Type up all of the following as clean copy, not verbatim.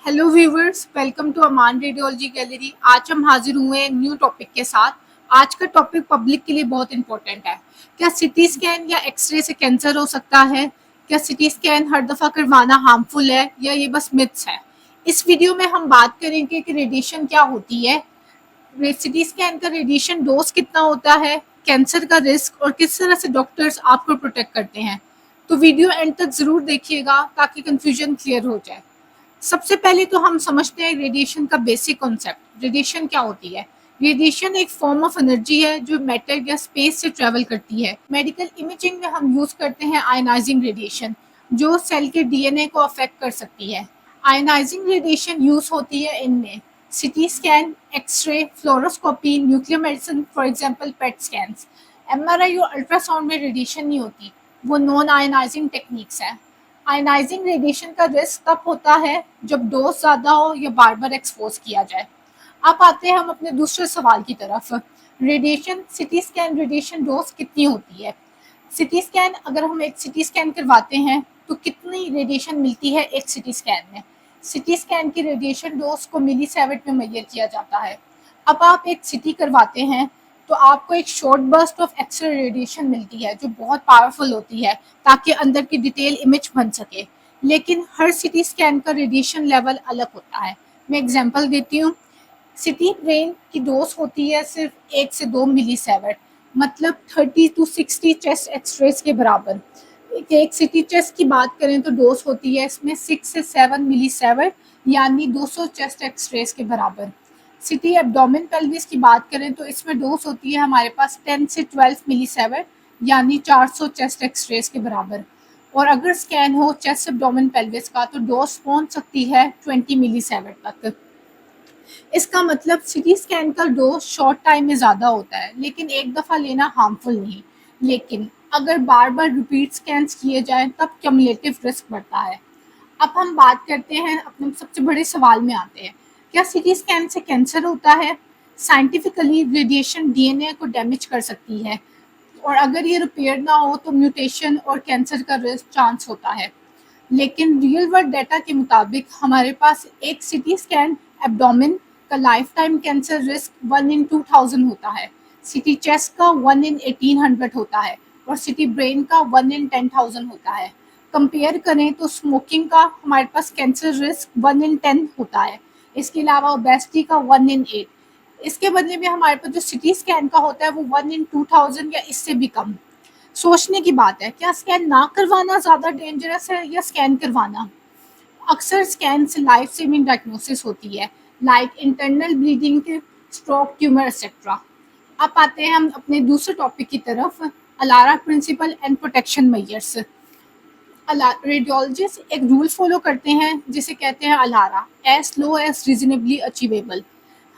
Hello viewers, welcome to Aman radiology gallery. आज हम हाजिर हुए हैं न्यू टॉपिक के साथ। आज का टॉपिक पब्लिक के लिए बहुत इंपॉर्टेंट है। क्या सिटी स्कैन या एक्सरे से कैंसर हो सकता है? क्या सिटी स्कैन हर दफ़ा करवाना हार्मफुल है या ये बस मिथ्स है? इस वीडियो में हम बात करेंगे कि रेडिएशन क्या होती है, सिटी स्कैन का रेडिएशन डोज कितना होता है, कैंसर का रिस्क और किस तरह से डॉक्टर्स आपको प्रोटेक्ट करते हैं। तो वीडियो एंड तक ज़रूर देखिएगा ताकि कंफ्यूजन क्लियर हो जाए। सबसे पहले तो हम समझते हैं रेडिएशन का बेसिक कॉन्सेप्ट। रेडिएशन क्या होती है? रेडिएशन एक फॉर्म ऑफ एनर्जी है जो मैटर या स्पेस से ट्रेवल करती है। मेडिकल इमेजिंग में हम यूज करते हैं आयनाइजिंग रेडिएशन, जो सेल के डीएनए को अफेक्ट कर सकती है। आयनाइजिंग रेडिएशन यूज होती है इनमें CT scan, X-ray, fluoroscopy, nuclear medicine, for example PET scans. MRI और अल्ट्रासाउंड में रेडिएशन नहीं होती, वो नॉन आयनाइजिंग टेक्निक्स है। आयनाइजिंग रेडिएशन का रिस्क तब होता है जब डोज ज़्यादा हो या बार बार एक्सपोज किया जाए। अब आते हैं हम अपने दूसरे सवाल की तरफ। Radiation, CT scan radiation dose कितनी होती है? सिटी स्कैन, अगर हम एक सिटी स्कैन करवाते हैं तो कितनी रेडिएशन मिलती है एक सिटी स्कैन में? सिटी स्कैन की रेडिएशन डोज को मिलीसीवर्ट में मेजर किया जाता है। अब आप एक सिटी करवाते हैं तो आपको एक short burst of X-ray radiation मिलती है जो बहुत पावरफुल होती है ताकि अंदर की डिटेल इमेज बन सके। लेकिन हर सिटी स्कैन का रेडिएशन लेवल अलग होता है। मैं एग्जांपल देती हूँ। सिटी ब्रेन की डोज होती है सिर्फ 1 से 2 मिलीसीवर्ट, मतलब 30 to 60 चेस्ट एक्सरेज के बराबर। एक सिटी चेस्ट की बात करें तो डोज होती है इसमें 6 से 7 मिलीसीवर्ट, यानी 200 चेस्ट एक्सरेज के बराबर। सिटी एब्डोमेन पेल्विस की बात करें तो इसमें डोज होती है हमारे पास 10 से 12 मिलीसीवर्ट, यानी 400 चेस्ट एक्सरेज के बराबर। और अगर स्कैन हो चेस्ट एब्डोमेन पेल्विस का तो डोज पहुंच सकती है 20 मिलीसीवर्ट तक। इसका मतलब सिटी स्कैन का डोज शॉर्ट टाइम में ज़्यादा होता है, लेकिन एक दफ़ा लेना हार्मफुल नहीं। लेकिन अगर बार बार रिपीट स्कैन्स किए जाएं तब क्यूमुलेटिव रिस्क बढ़ता है। अब हम बात करते हैं, अपने सबसे बड़े सवाल में आते हैं। क्या सिटी स्कैन से कैंसर होता है? साइंटिफिकली रेडिएशन डीएनए को डैमेज कर सकती है और अगर ये रिपेयर ना हो तो म्यूटेशन और कैंसर का रिस्क चांस होता है। लेकिन रियल वर्ल्ड डाटा के मुताबिक हमारे पास एक सिटी स्कैन एब्डोमेन का life time cancer risk 1 in 2000 होता है, सिटी चेस्ट का 1 in 1800 होता है और सिटी ब्रेन का 1 in 10,000 होता है। कंपेयर करें तो स्मोकिंग का हमारे पास कैंसर रिस्क 1 in 10 होता है। इसके अलावा ओबेसिटी का 1 in 8। इसके बदले में हमारे पास जो सिटी स्कैन का होता है वो 1 in 2000 या इससे भी कम। सोचने की बात है, क्या स्कैन ना करवाना ज़्यादा डेंजरस है या स्कैन करवाना? अक्सर स्कैन से लाइफ सेविंग डायग्नोसिस होती है, like internal bleeding, stroke, tumour etcetera. अब आते हैं हम अपने दूसरे टॉपिक की तरफ, ALARA principle and protection measures. Radiologist एक रूल फॉलो करते हैं जिसे कहते हैं ALARA, as low as reasonably achievable.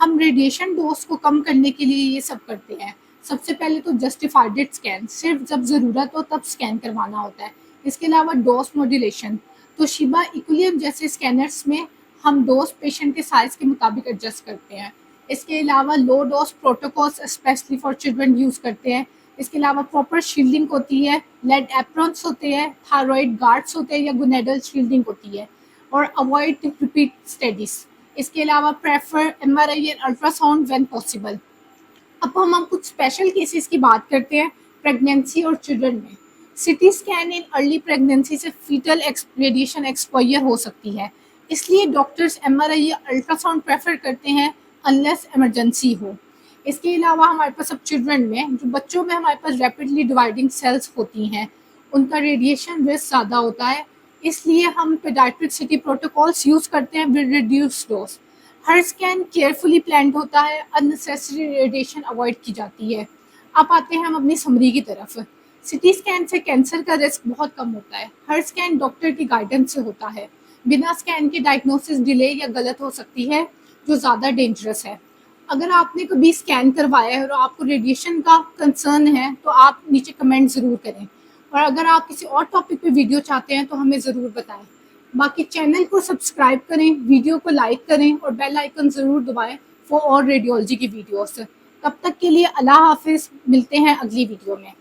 हम रेडिएशन डोज को कम करने के लिए ये सब करते हैं। सबसे पहले तो जस्टिफाइड स्कैन, सिर्फ जब ज़रूरत हो तब स्कैन करवाना होता है। इसके अलावा डोज मॉड्यूलेशन, तो शिबा इक्विलिब्रियम जैसे स्कैनर्स में हम डोज पेशेंट के साइज के मुताबिक एडजस्ट करते हैं। इसके अलावा low dose protocols specially for children use करते हैं। इसके अलावा प्रॉपर शील्डिंग होती है, लेड एप्रॉन्स होते हैं, थायरॉइड गार्ड्स होते हैं या गुनेडल शील्डिंग होती है और अवॉइड रिपीट स्टडीज। इसके अलावा prefer MRI and ultrasound when possible. अब हम कुछ स्पेशल केसेस की बात करते हैं प्रेगनेंसी और चिल्ड्रन में। CT scan in early pregnancy से फीटल रेडिएशन एक्सपोजर हो सकती है, इसलिए डॉक्टर्स एमआरआई या अल्ट्रासाउंड प्रेफर करते हैं अनलेस इमरजेंसी हो। इसके अलावा हमारे पास अब चिल्ड्रन में, जो बच्चों में हमारे पास रैपिडली डिवाइडिंग सेल्स होती हैं, उनका रेडिएशन रिस्क ज़्यादा होता है, इसलिए हम पेडियाट्रिक सिटी प्रोटोकॉल्स यूज़ करते हैं with reduced dose. Her scan carefully planned होता है, अननेसेसरी रेडिएशन अवॉइड की जाती है। अब आते हैं हम अपनी समरी की तरफ। सिटी स्कैन से कैंसर का रिस्क बहुत कम होता है। हर स्कैन डॉक्टर की गाइडेंस से होता है। बिना स्कैन के डायग्नोसिस डिले या गलत हो सकती है, जो ज़्यादा डेंजरस है। अगर आपने कभी स्कैन करवाया है और आपको रेडिएशन का कंसर्न है तो आप नीचे कमेंट ज़रूर करें, और अगर आप किसी और टॉपिक पे वीडियो चाहते हैं तो हमें ज़रूर बताएं। बाकी चैनल को सब्सक्राइब करें, वीडियो को लाइक करें और बेल आइकन ज़रूर दबाएं फॉर और रेडियोलॉजी की वीडियोस। तब तक के लिए अल्लाह हाफिज़, मिलते हैं अगली वीडियो में।